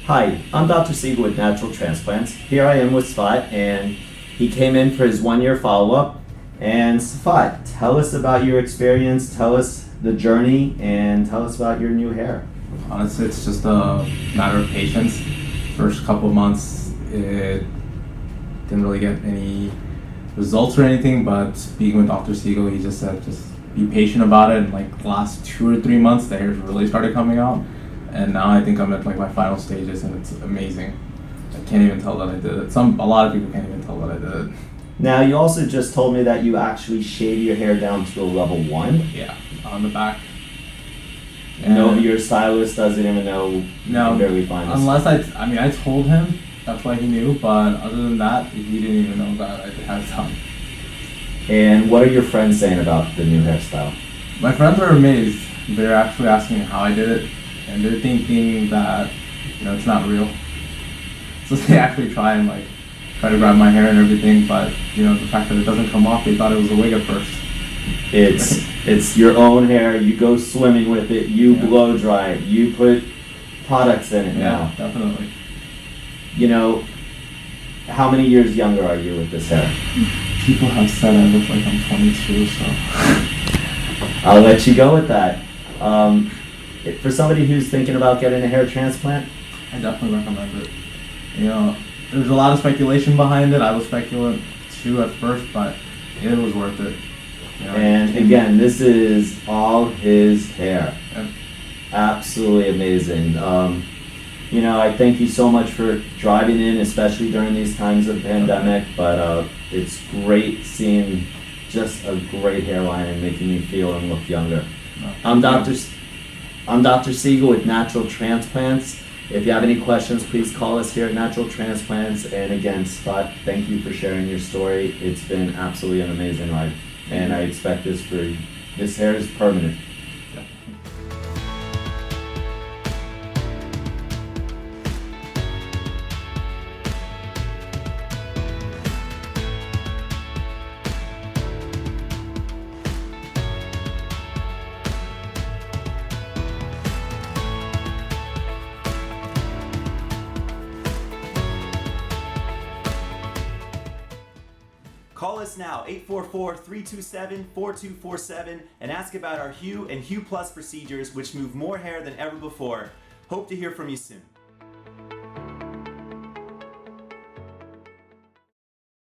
Hi, I'm Dr. Siegel with Natural Transplants. Here I am with Sifat, and he came in for his 1-year follow-up. And Sifat, tell us about your experience, tell us the journey, and tell us about your new hair. Honestly, it's just a matter of patience. First couple of months, it didn't really get any results or anything, but speaking with Dr. Siegel, he just said just be patient about it. And like the last 2 or 3 months, the hair really started coming out. And now I think I'm at like my final stages, and it's amazing. I can't even tell that I did it. A lot of people can't even tell that I did it. Now, you also just told me that you actually shave your hair down to a level 1. Yeah, on the back. No, your stylist doesn't even know. No, you can barely find this. unless I told him, that's why he knew, but other than that, he didn't even know that I had it done. And what are your friends saying about the new hairstyle? My friends are amazed. They're actually asking how I did it, and they're thinking that, it's not real. So they actually try to grab my hair and everything, but, the fact that it doesn't come off, they thought it was a wig at first. It's your own hair, you go swimming with it, you blow dry it, you put products in it now. Yeah, definitely. How many years younger are you with this hair? People have said I look like I'm 22, so. I'll let you go with that. For somebody who's thinking about getting a hair transplant, I definitely recommend it. There's a lot of speculation behind it. I was speculating too at first, but it was worth it. And again, this is all his hair. Yeah. Absolutely amazing. I thank you so much for driving in, especially during these times of pandemic, but it's great seeing just a great hairline and making you feel and look younger. I'm Dr. Siegel with Natural Transplants. If you have any questions, please call us here at Natural Transplants. And again, Sifat, thank you for sharing your story. It's been absolutely an amazing ride. And I expect this hair is permanent. Call us now, 844-327-4247, and ask about our Hue and Hue Plus procedures, which move more hair than ever before. Hope to hear from you soon.